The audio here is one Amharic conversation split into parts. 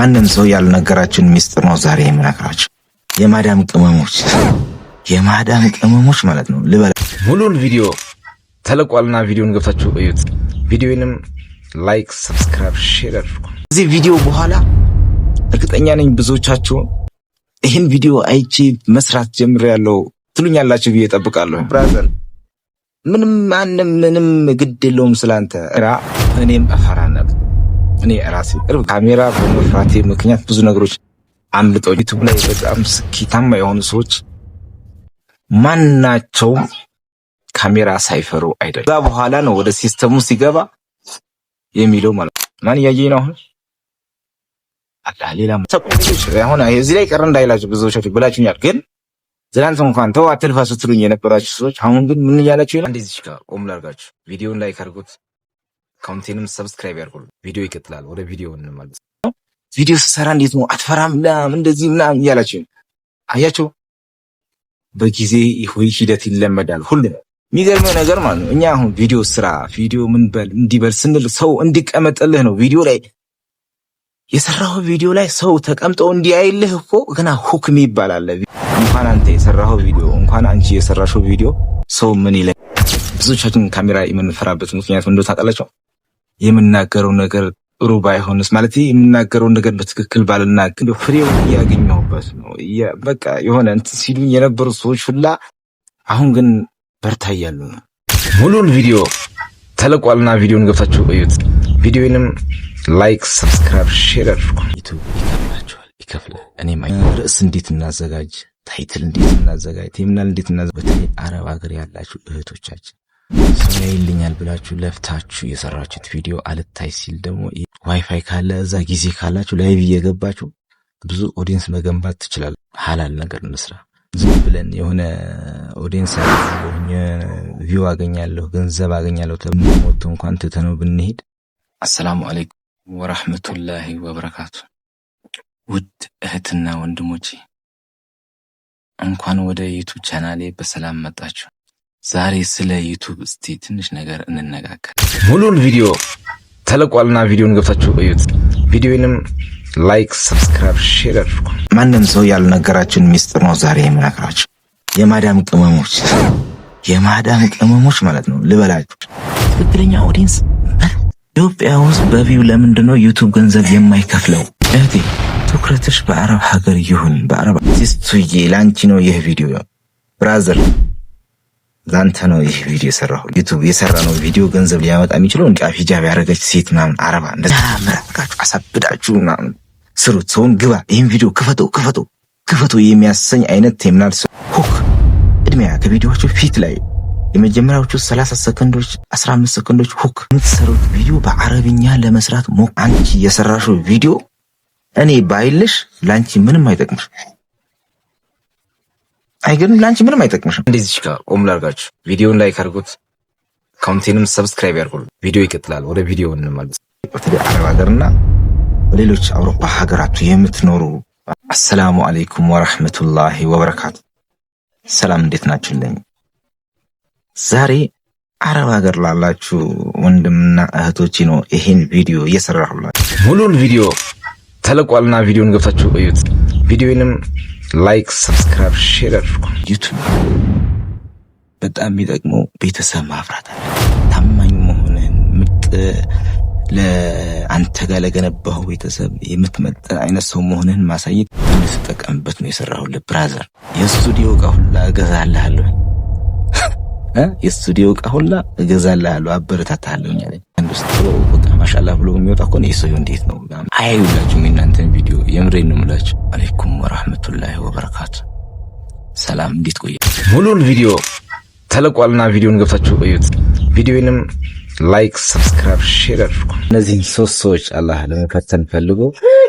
ማንም ሰው ያልነገራችሁን ሚስጥር ነው ዛሬ የምነግራችሁ። የማዳም ቅመሞች ማለት ነው። ልበላ ሙሉን ቪዲዮ ተለቋልና ቪዲዮን ገብታችሁ እዩት። ቪዲዮንም ላይክ፣ ሰብስክራይብ፣ ሼር አድርጉ። እዚህ ቪዲዮ በኋላ እርግጠኛ ነኝ ብዙዎቻችሁ ይህን ቪዲዮ አይቼ መስራት ጀምሬያለሁ ትሉኛላችሁ ብዬ እጠብቃለሁ። ብራዘር ምንም ግድ የለውም ስላንተ። እኔም እፈራ ነበር። እኔ ራሴ ካሜራ በመፍራቴ ምክንያት ብዙ ነገሮች አምልጠው ዩቲዩብ ላይ በጣም ስኬታማ የሆኑ ሰዎች ማናቸውም ካሜራ ሳይፈሩ አይደለም። ከዛ በኋላ ነው ወደ ሲስተሙ ሲገባ የሚለው ማለት ነው። ማን እያየኝ ነው አሁን? አላህ ሌላ ሰቆች አሁን እዚህ ላይ ቀር እንዳይላችሁ ብዙዎቻችሁ ብላችሁኛል። ግን ዝናንተ እንኳን ተው አትልፋ ስትሉኝ የነበራችሁ ሰዎች አሁን ግን ምን እያላችሁ ይላል? እንደዚህ ጋር ቆም ላርጋችሁ ቪዲዮን ላይክ አድርጉት፣ ኮንቴንትም ሰብስክራይብ ያድርጉ። ቪዲዮ ይቀጥላል። ወደ ቪዲዮ እንመለስ። ቪዲዮ ስሰራ እንዴት ነው አትፈራም ምናምን እንደዚህ ምናምን እያላችሁ አያችሁ። በጊዜ ሂደት ይለመዳል ሁሉ። የሚገርመው ነገር ማለት ነው እኛ አሁን ቪዲዮ ምን በል እንዲበል ስንል ሰው እንዲቀመጥልህ ነው። ቪዲዮ ላይ የሰራው ቪዲዮ ላይ ሰው ተቀምጦ እንዲያይልህ እኮ ገና ሁክም ይባላል። እንኳን አንተ የሰራው ቪዲዮ እንኳን አንቺ የሰራሽው ቪዲዮ ሰው ምን ይላል? ብዙዎቻችን ካሜራ የምንፈራበት ምክንያት እንደው ታውቃላችሁ። የምናገረው ነገር ጥሩ ባይሆንስ ማለት የምናገረው ነገር በትክክል ባልናገር ፍሬው ያገኘሁበት ነው። በቃ የሆነ እንትን ሲሉኝ የነበሩ ሰዎች ሁላ አሁን ግን በርታ እያሉ ነው። ሙሉን ቪዲዮ ተለቋልና ቪዲዮን ገብታችሁ እዩት። ቪዲዮንም ላይክ፣ ሰብስክራይብ፣ ሼር አድርጉ። ዩቲዩብ ይከፍላል። እኔም ርዕስ እንዴት እናዘጋጅ፣ ታይትል እንዴት እናዘጋጅ፣ ቴምናል እንዴት እናዘጋጅ። በተለይ አረብ ሀገር ያላችሁ እህቶቻችን ሰው ያይልኛል ብላችሁ ለፍታችሁ የሰራችሁት ቪዲዮ አልታይ ሲል ደግሞ ዋይፋይ ካለ እዛ ጊዜ ካላችሁ ላይቭ እየገባችሁ ብዙ ኦዲየንስ መገንባት ትችላል። ሐላል ነገር እንስራ። ዝም ብለን የሆነ ኦዲየንስ ያለኝ ቪው አገኛለሁ ገንዘብ አገኛለሁ ተሞቶ እንኳን ትተነው ብንሄድ። አሰላሙ አለይኩም ወራህመቱላሂ ወበረካቱ። ውድ እህትና ወንድሞቼ እንኳን ወደ ዩቲዩብ ቻናሌ በሰላም መጣችሁ። ዛሬ ስለ ዩቲዩብ እስቲ ትንሽ ነገር እንነጋገር። ሙሉን ቪዲዮ ተለቋልና ቪዲዮን ገብታችሁ እዩት። ቪዲዮንም ላይክ፣ ሰብስክራይብ፣ ሼር አድርጉ። ማንም ሰው ያልነገራችሁን ሚስጥር ነው ዛሬ የምነግራችሁ። የማዳም ቅመሞች ማለት ነው። ልበላችሁ ትክክለኛ ኦዲየንስ ኢትዮጵያ ውስጥ በቪው ለምንድን ነው ዩቲዩብ ገንዘብ የማይከፍለው? እህቴ ትኩረትሽ በአረብ ሀገር ይሁን በአረብ ሲስቱዬ ላንቺ ነው ይህ ቪዲዮ። ብራዘር ላንተ ነው ይህ ቪዲዮ የሰራው። ዩቲዩብ የሰራ ነው ቪዲዮ ገንዘብ ሊያመጣ የሚችለው እንቃፍ ሂጃብ ያደረገች ሴት ምናምን አረባ እንደዛ መረቃችሁ አሳብዳችሁ ምናምን ስሩት። ሰውን ግባ ይህን ቪዲዮ ክፈቶ የሚያሰኝ አይነት ቴምናል ሁክ እድሜያ ከቪዲዮዎቹ ፊት ላይ የመጀመሪያዎቹ 30 ሰከንዶች 15 ሰከንዶች ሁክ የምትሰሩት ቪዲዮ በአረብኛ ለመስራት አንቺ የሰራሽው ቪዲዮ እኔ ባይልሽ ላንቺ ምንም አይጠቅምሽ። አይገርም? ላንቺ ምንም አይጠቅምሽም። እንደዚህ ጋር ቆም ላርጋችሁ ቪዲዮን ላይክ አድርጉት፣ ኮንቴንትም ሰብስክራይብ ያድርጉ። ቪዲዮ ይቀጥላል። ወደ ቪዲዮ እንመለስ። በተለይ አረብ ሀገርና በሌሎች አውሮፓ ሀገራት የምትኖሩ አሰላሙ አለይኩም ወራህመቱላሂ ወበረካቱ። ሰላም እንዴት ናችሁልኝ? ዛሬ አረብ ሀገር ላላችሁ ወንድምና እህቶቼ ነው ይሄን ቪዲዮ እየሰራሁላችሁ። ሙሉን ቪዲዮ ተለቋልና ቪዲዮን ገብታችሁ እዩት። ቪዲዮንም ላይክ፣ ሰብስክራይብ፣ ሼር አድርጉ። ዩቲዩብ በጣም የሚጠቅመው ቤተሰብ ማፍራት አለ። ታማኝ መሆንህን ለአንተ ጋር ለገነባው ቤተሰብ የምትመጥን አይነት ሰው መሆንህን ማሳየት እንድትጠቀምበት ነው የሰራሁልህ። ብራዘር የስቱዲዮ ዕቃ ሁላ እገዛልሃለሁ አበረታታለሁ ያለኝ አንዱ ስትሮ በቃ ማሻአላ ብሎ የሚወጣ እኮ ነው። ሰው እንዴት ነው አያዩላችሁም የእናንተን ቪዲዮ። የምሬን ነው የምላችሁ። አለይኩም ወራህመቱላሂ ወበረካቱ። ሰላም እንዴት ቆየ? ሙሉን ቪዲዮ ተለቋልና ቪዲዮን ገብታችሁ እዩት። ቪዲዮንም ላይክ፣ ሰብስክራይብ፣ ሼር አድርጉ። እነዚህን 3 ሰዎች አላህ ለመፈተን ፈልጎ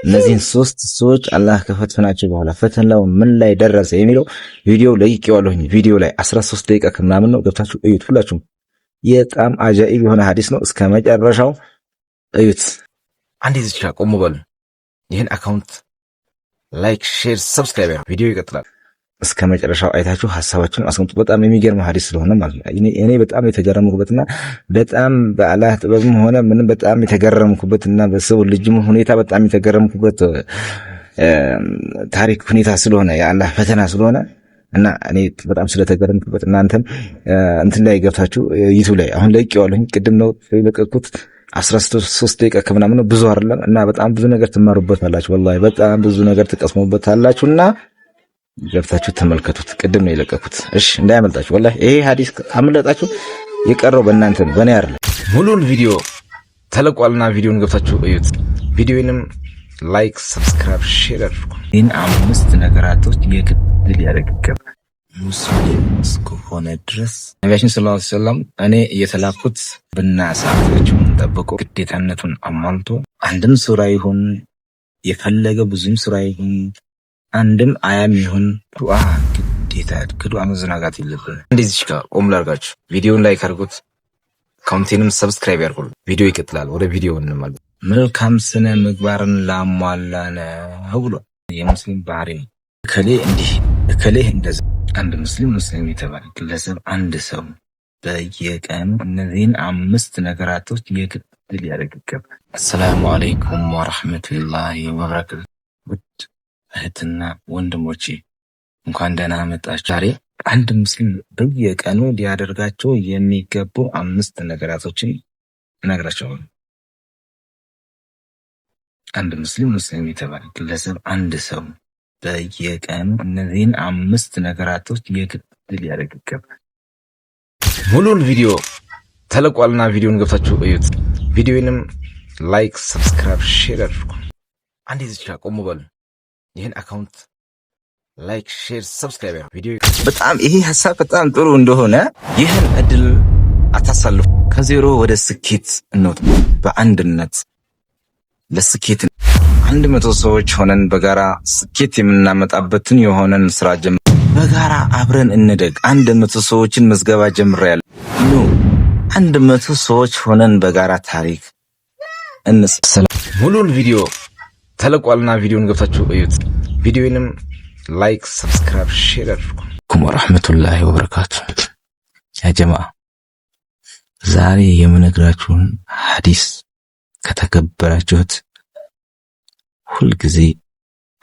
እነዚህን 3 ሰዎች አላህ ከፈተናቸው በኋላ ፈተናው ምን ላይ ደረሰ የሚለው ቪዲዮ ለይቄዋለሁኝ። ቪዲዮ ላይ 13 ደቂቃ ከምናምን ነው። ገብታችሁ እዩት ሁላችሁም። በጣም አጃኢብ የሆነ ሐዲስ ነው። እስከ መጨረሻው እዩት። አንዴ እዚህ ጋር ቆም በሉ። ይህን አካውንት ላይክ፣ ሼር፣ ሰብስክራይብ ያድርጉ። ቪዲዮ ይቀጥላል። እስከ መጨረሻው አይታችሁ ሐሳባችሁን አስቀምጡ። በጣም የሚገርም ሐዲስ ስለሆነ ማለት ነው። እኔ በጣም የተገረምኩበትና በጣም በአላህ ጥበብም ሆነ ምንም በጣም የተገረምኩበትና በሰው ልጅም ሁኔታ በጣም የተገረምኩበት ታሪክ ሁኔታ ስለሆነ የአላህ ፈተና ስለሆነ እና እኔ በጣም ስለተገረምኩበት እናንተም እንትን ላይ ገብታችሁ ዩቲዩብ ላይ አሁን ለቅቄዋለሁኝ። ቅድም ነው የለቀቅኩት 13 ደቂቃ ከምናምን ነው፣ ብዙ አይደለም። እና በጣም ብዙ ነገር ትማሩበታላችሁ። ወላሂ በጣም ብዙ ነገር ትቀስሙበታላችሁና ገብታችሁ ተመልከቱት። ቅድም ነው የለቀኩት። እሺ እንዳያመልጣችሁ። ወላሂ ይሄ ሐዲስ አመለጣችሁ የቀረው በእናንተ ነው፣ በእኔ አይደለም። ሙሉን ቪዲዮ ተለቋልና ቪዲዮን ገብታችሁ እዩት። ቪዲዮንም ላይክ፣ ሰብስክራይብ፣ ሼር አድርጉ። ይህን 5 ነገራቶች የግድ ሊያደርግ ይገባል ሙስሊም እስከሆነ ድረስ። ነቢያችን ሰለላሁ ዐለይሂ ወሰለም እኔ እየተላኩት ብናሳታችሁን ጠብቆ ግዴታነቱን አሟልቶ አንድም ሱራ ይሁን የፈለገ ብዙም ሱራ ይሁን አንድም አያም ይሁን ዱዓ ግዴታ ከዱዓ መዘናጋት የለብንም። እንደዚህ ጋር ቆም ላድርጋችሁ። ቪዲዮውን ላይክ አድርጉት፣ ኮሜንቴንም ሰብስክራይብ ያድርጉ። ቪዲዮ ይቀጥላል። ወደ ቪዲዮ እንመለስ። መልካም ስነ ምግባርን ላሟላ ነው ብሏል። የሙስሊም ባህሪ ነው። እከሌ እንደዛ። አንድ ሙስሊም የተባለ ግለሰብ አንድ ሰው በየቀኑ እነዚህን 5 ነገራቶች የግድ ሊያደርግ ይገባል። አሰላሙ አለይኩም ወራህመቱላሂ ወበረካቱ። ውድ እህትና ወንድሞቼ እንኳን ደህና መጣችሁ። ዛሬ አንድ ሙስሊም በየቀኑ ሊያደርጋቸው የሚገቡ 5 ነገራቶችን እነግራቸዋለሁ። አንድ ሙስሊም የተባለ ግለሰብ አንድ ሰው በየቀኑ እነዚህን 5 ነገራቶች የግድ ሊያደርግ ይገባል። ሙሉን ቪዲዮ ተለቋልና ቪዲዮን ገብታችሁ እዩት። ቪዲዮንም ላይክ፣ ሰብስክራይብ፣ ሼር አድርጉ። አንዴ እዚህ ጋር ቆሙ በሉ። ይህን አካውንት ላይክ፣ ሼር፣ ሰብስክራይብ ያድርጉ። ቪዲዮ በጣም ይሄ ሐሳብ በጣም ጥሩ እንደሆነ ይህን እድል አታሳልፉ። ከዜሮ ወደ ስኬት እንውጣ በአንድነት ለስኬት 100 ሰዎች ሆነን በጋራ ስኬት የምናመጣበትን የሆነን ስራ ጀምር። በጋራ አብረን እንደግ። 100 ሰዎችን መዝገባ ጀምሬያለሁ። 100 ሰዎች ሆነን በጋራ ታሪክ እንስራ። ሙሉን ቪዲዮ ተለቋልና ቪዲዮን ገብታችሁ እዩት። ቪዲዮንም ላይክ፣ ሰብስክራይብ፣ ሼር አድርጉ። ወራህመቱላሂ ወበረካቱ። ያ ጀማዓ ዛሬ የምነግራችሁን ሐዲስ ከተገበራችሁት ሁልጊዜ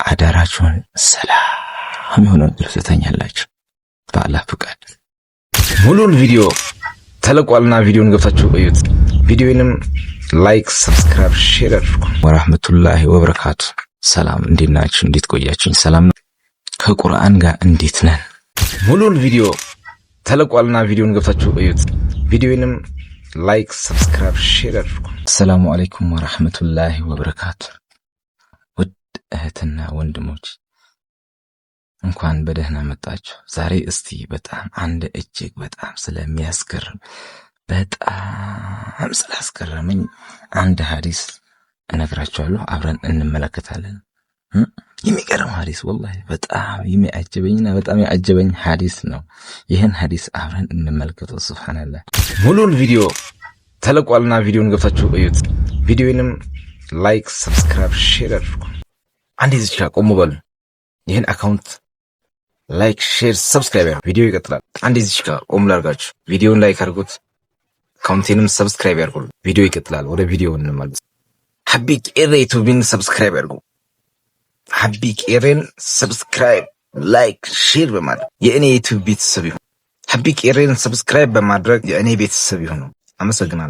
አዳራችሁን ሰላም የሆነ ትተኛላችሁ በአላህ ፍቃድ። ሙሉን ቪዲዮ ተለቋልና ቪዲዮን ገብታችሁ እዩት። ቪዲዮንም ላይክ፣ ሰብስክራይብ፣ ሼር አድርጉ። ወራህመቱላሂ ወበረካቱ። ሰላም፣ እንዴት ናችሁ? እንዴት ቆያችሁኝ? ሰላም ነው? ከቁርአን ጋር እንዴት ነን? ሙሉን ቪዲዮ ተለቋልና ቪዲዮን ገብታችሁ እዩት። ቪዲዮንም ላይክ፣ ሰብስክራይብ፣ ሼር አድርጉ። ሰላሙ አለይኩም ወራህመቱላሂ ወበረካቱ። ውድ እህትና ወንድሞች እንኳን በደህና መጣችሁ። ዛሬ እስቲ በጣም አንድ እጅግ በጣም ስለሚያስገርም በጣም ስላስገረመኝ አንድ ሐዲስ እነግራችኋለሁ። አብረን እንመለከታለን። የሚገርም ሐዲስ ወላሂ በጣም የሚያጀበኝና በጣም ያጀበኝ ሐዲስ ነው። ይህን ሐዲስ አብረን እንመለከተው። ሱብሃንአላህ። ሙሉን ቪዲዮ ተለቋልና ቪዲዮን ገብታችሁ እዩት። ቪዲዮንም ላይክ፣ ሰብስክራይብ፣ ሼር አድርጉ። አንዴ እዚህ ጋር ቆሙ በሉ። ይህን አካውንት ላይክ፣ ሼር፣ ሰብስክራይብ ያድርጉ። ቪዲዮ ይቀጥላል። አንዴ እዚህ ጋር ቆሙ ላድርጋችሁ። ቪዲዮን ላይክ አድርጉት፣ ኮሜንቴንም ሰብስክራይብ ያድርጉ። ቪዲዮ ይቀጥላል። ወደ ቪዲዮ እንመለስ። ሀቢ ቄሬ ዩቲዩብን ሰብስክራይብ ያድርጉ። ሀቢ ቄሬን ሰብስክራይብ፣ ላይክ፣ ሼር በማድረግ የእኔ ዩቲዩብ ቤተሰብ ይሁኑ። ሀቢ ቄሬን ሰብስክራይብ በማድረግ የእኔ ቤተሰብ ይሁኑ። አመሰግናለሁ።